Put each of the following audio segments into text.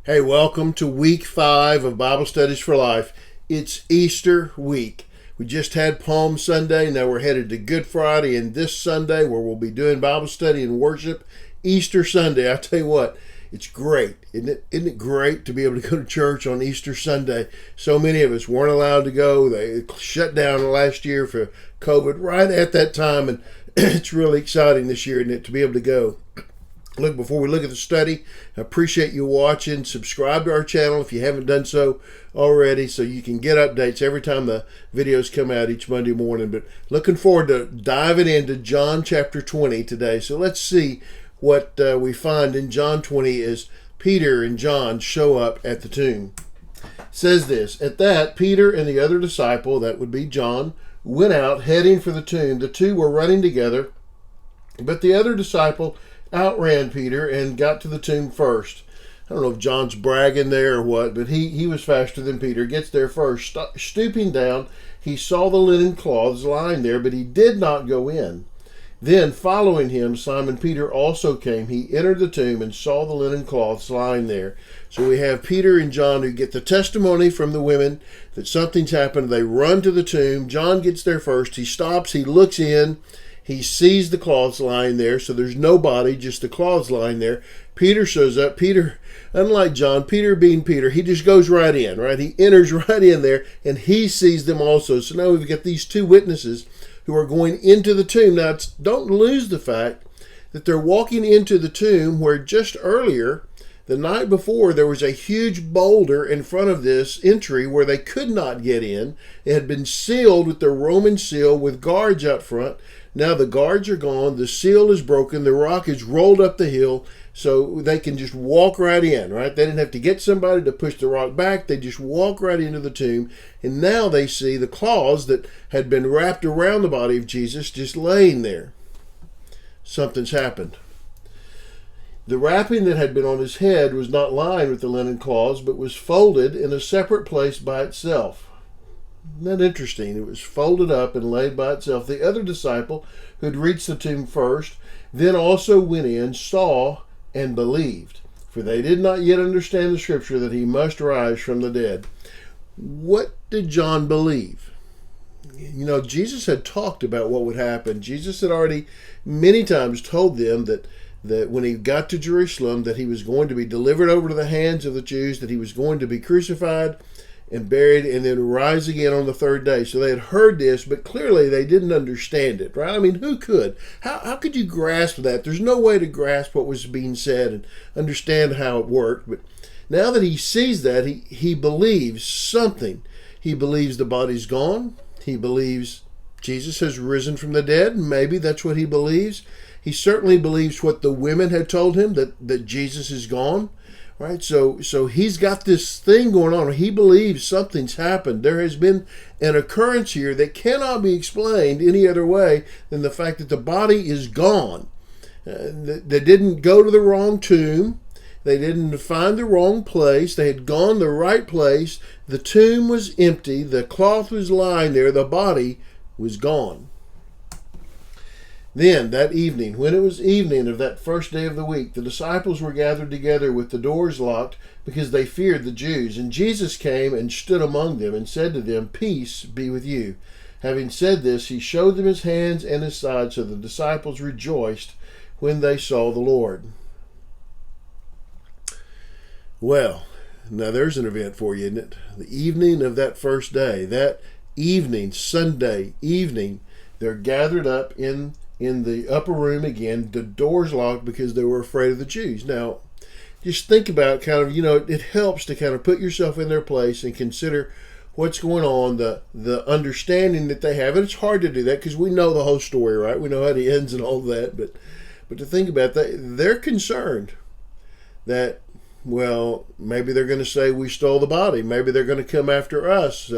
Hey, welcome to week 5 of Bible Studies for Life. It's Easter week. We just had Palm Sunday. Now we're headed to Good Friday and this Sunday where we'll be doing Bible study and worship. Easter Sunday, I tell you what, it's great. Isn't it great to be able to go to church on Easter Sunday? So many of us weren't allowed to go. They shut down last year for COVID right at that time, and it's really exciting this year, isn't it, to be able to go. Look, before we look at the study, I appreciate you watching. Subscribe to our channel if you haven't done so already so you can get updates every time the videos come out each Monday morning. But looking forward to diving into John chapter 20 today. So let's see what we find in John 20 as Peter and John show up at the tomb. It says this, "At that, Peter and the other disciple, that would be John, went out heading for the tomb. The two were running together, but the other disciple outran Peter and got to the tomb first." I don't know if John's bragging there or what, but he was faster than Peter. Gets there first. Stooping down, he saw the linen cloths lying there, but he did not go in. Then, following him, Simon Peter also came. He entered the tomb and saw the linen cloths lying there. So we have Peter and John who get the testimony from the women that something's happened. They run to the tomb. John gets there first. He stops. He looks in. He sees the cloths lying there, so there's no body, just the cloths lying there. Peter shows up. Peter, unlike John, Peter being Peter, he just goes right in, right? He enters right in there, and he sees them also. So now we've got these two witnesses who are going into the tomb. Now, don't lose the fact that they're walking into the tomb where just earlier, the night before, there was a huge boulder in front of this entry where they could not get in. It had been sealed with the Roman seal with guards out front. Now the guards are gone, the seal is broken, the rock is rolled up the hill, so they can just walk right in, right? They didn't have to get somebody to push the rock back, they just walk right into the tomb, and now they see the cloths that had been wrapped around the body of Jesus just laying there. Something's happened. The wrapping that had been on his head was not lined with the linen cloths, but was folded in a separate place by itself. Isn't that interesting? It was folded up and laid by itself. The other disciple, who had reached the tomb first, then also went in, saw, and believed. For they did not yet understand the scripture that he must rise from the dead. What did John believe? You know, Jesus had talked about what would happen. Jesus had already many times told them that when he got to Jerusalem, that he was going to be delivered over to the hands of the Jews, that he was going to be crucified and buried and then rise again on the third day. So they had heard this, but clearly they didn't understand it, right? I mean, who could? How could you grasp that? There's no way to grasp what was being said and understand how it worked. But now that he sees that, he believes something. He believes the body's gone. He believes Jesus has risen from the dead. Maybe that's what he believes. He certainly believes what the women had told him, that Jesus is gone. Right, so he's got this thing going on. He believes something's happened. There has been an occurrence here that cannot be explained any other way than the fact that the body is gone. They didn't go to the wrong tomb. They didn't find the wrong place. They had gone the right place. The tomb was empty. The cloth was lying there. The body was gone. Then, that evening, when it was evening of that first day of the week, the disciples were gathered together with the doors locked because they feared the Jews. And Jesus came and stood among them and said to them, "Peace be with you." Having said this, he showed them his hands and his side, so the disciples rejoiced when they saw the Lord. Well, now there's an event for you, isn't it? The evening of that first day, that evening, Sunday evening, they're gathered up in the upper room again, the doors locked because they were afraid of the Jews. Now, just think about kind of, it helps to kind of put yourself in their place and consider what's going on, the understanding that they have. And it's hard to do that because we know the whole story, right? We know how it ends and all that. But to think about that, they're concerned that, well, maybe they're going to say we stole the body. Maybe they're going to come after us.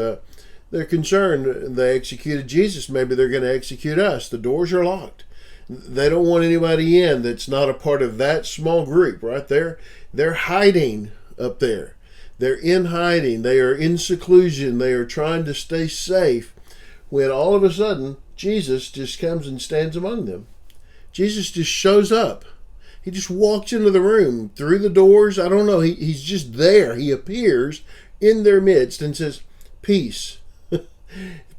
They're concerned they executed Jesus. Maybe they're going to execute us. The doors are locked. They don't want anybody in that's not a part of that small group, right? They're hiding up there. They're in hiding. They are in seclusion. They are trying to stay safe when all of a sudden Jesus just comes and stands among them. Jesus just shows up. He just walks into the room through the doors. I don't know. He's just there. He appears in their midst and says, peace.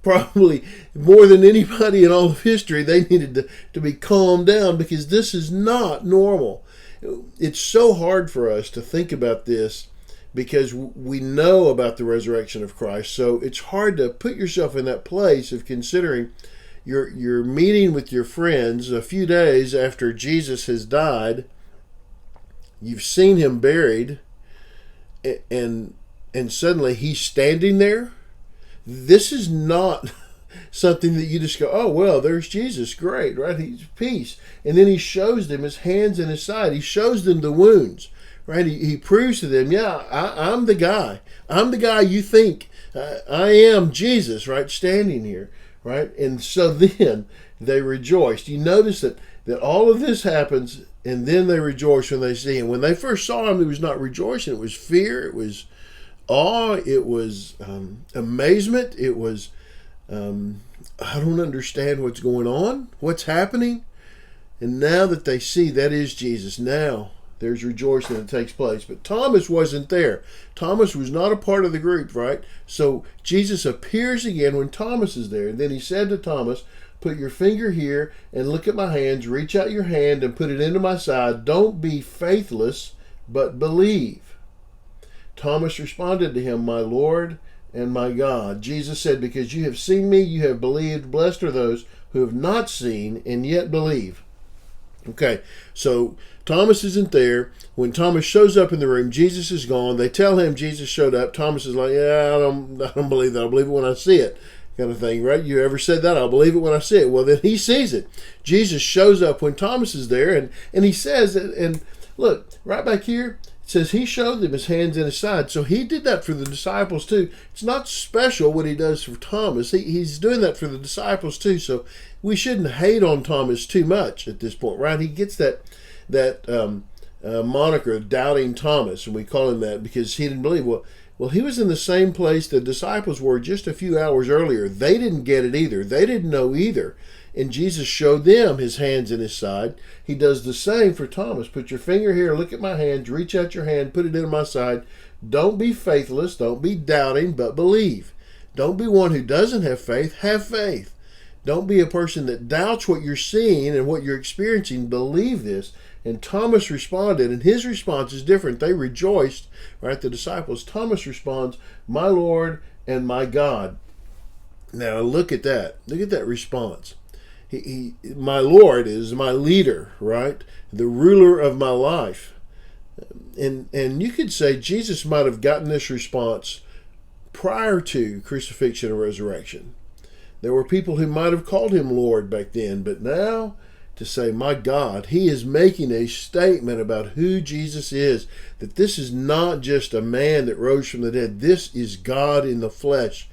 Probably more than anybody in all of history, they needed to be calmed down, because this is not normal. It's so hard for us to think about this because we know about the resurrection of Christ. So it's hard to put yourself in that place of considering you're meeting with your friends a few days after Jesus has died. You've seen him buried, and suddenly he's standing there. This is not something that you just go, oh, well, there's Jesus, great, right? He's peace. And then he shows them his hands and his side. He shows them the wounds, right? He proves to them, yeah, I'm the guy. I'm the guy you think. I am Jesus, right, standing here, right? And so then they rejoiced. You notice that all of this happens, and then they rejoice when they see him. When they first saw him, it was not rejoicing. It was fear. It was awe. It was amazement. It was, I don't understand what's going on, what's happening. And now that they see that is Jesus, now there's rejoicing that takes place. But Thomas wasn't there. Thomas was not a part of the group, right? So Jesus appears again when Thomas is there. And then he said to Thomas, put your finger here and look at my hands. Reach out your hand and put it into my side. Don't be faithless, but believe. Thomas responded to him, my Lord and my God. Jesus said, because you have seen me, you have believed. Blessed are those who have not seen and yet believe. Okay, so Thomas isn't there. When Thomas shows up in the room, Jesus is gone. They tell him Jesus showed up. Thomas is like, yeah, I don't believe that. I'll believe it when I see it, kind of thing, right? You ever said that? I'll believe it when I see it. Well, then he sees it. Jesus shows up when Thomas is there, and he says, and look, right back here, it says he showed them his hands and his side. So he did that for the disciples too. It's not special what he does for Thomas. He's doing that for the disciples too. So we shouldn't hate on Thomas too much at this point, right? He gets that moniker of Doubting Thomas, and we call him that because he didn't believe. Well, he was in the same place the disciples were just a few hours earlier. They didn't get it either. They didn't know either. And Jesus showed them his hands and his side. He does the same for Thomas. Put your finger here, look at my hands, reach out your hand, put it into my side. Don't be faithless, don't be doubting, but believe. Don't be one who doesn't have faith. Don't be a person that doubts what you're seeing and what you're experiencing. Believe this. And Thomas responded, and his response is different. They rejoiced, right, the disciples. Thomas responds, my Lord and my God. Now look at that. Look at that response. He, my Lord is my leader, right? The ruler of my life. And you could say Jesus might have gotten this response prior to crucifixion and resurrection. There were people who might have called him Lord back then, but now to say, my God, he is making a statement about who Jesus is, that this is not just a man that rose from the dead. This is God in the flesh.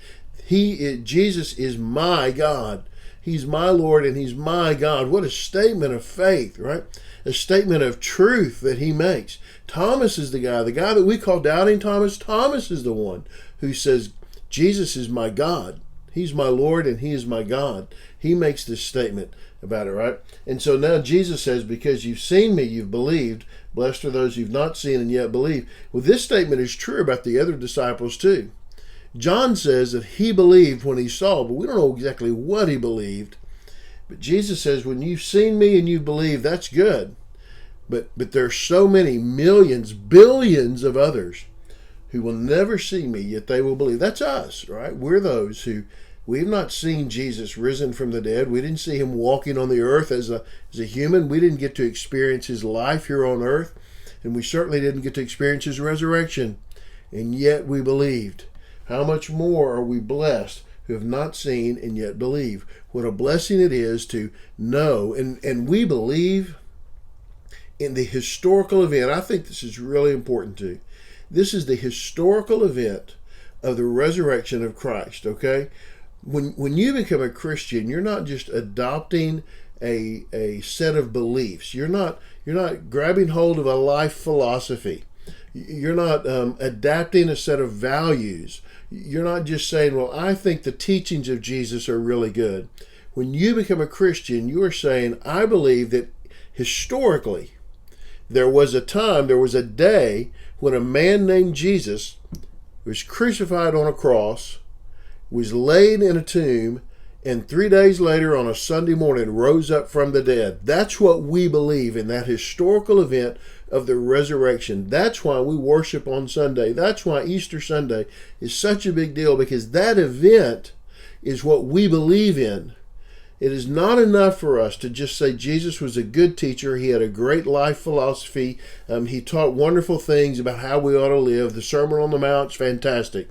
Jesus is my God. He's my Lord and he's my God. What a statement of faith, right? A statement of truth that he makes. Thomas is the guy that we call Doubting Thomas. Thomas is the one who says, Jesus is my God. He's my Lord and he is my God. He makes this statement about it, right? And so now Jesus says, because you've seen me, you've believed. Blessed are those who've not seen and yet believe. Well, this statement is true about the other disciples too. John says that he believed when he saw, but we don't know exactly what he believed. But Jesus says, when you've seen me and you believe, that's good. But there's so many millions, billions of others who will never see me, yet they will believe. That's us, right? We're those who, we've not seen Jesus risen from the dead. We didn't see him walking on the earth as a human. We didn't get to experience his life here on earth. And we certainly didn't get to experience his resurrection. And yet we believed. How much more are we blessed who have not seen and yet believe? What a blessing it is to know. And we believe in the historical event. I think this is really important too. This is the historical event of the resurrection of Christ, okay? When you become a Christian, you're not just adopting a set of beliefs. You're not grabbing hold of a life philosophy. You're not adapting a set of values. You're not just saying, well, I think the teachings of Jesus are really good. When you become a Christian, you are saying, I believe that historically, There was a day when a man named Jesus was crucified on a cross, was laid in a tomb, and 3 days later on a Sunday morning rose up from the dead. That's what we believe in that historical event of the resurrection. That's why we worship on Sunday. That's why Easter Sunday is such a big deal, because that event is what we believe in. It is not enough for us to just say Jesus was a good teacher. He had a great life philosophy. He taught wonderful things about how we ought to live. The Sermon on the Mount is fantastic.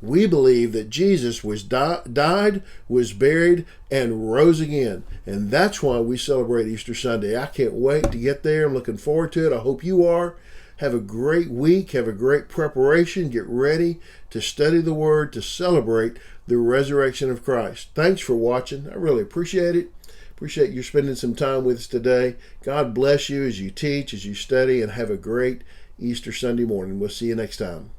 We believe that Jesus was died, was buried, and rose again. And that's why we celebrate Easter Sunday. I can't wait to get there. I'm looking forward to it. I hope you are. Have a great week. Have a great preparation. Get ready to study the Word, to celebrate the resurrection of Christ. Thanks for watching. I really appreciate it. Appreciate you spending some time with us today. God bless you as you teach, as you study, and have a great Easter Sunday morning. We'll see you next time.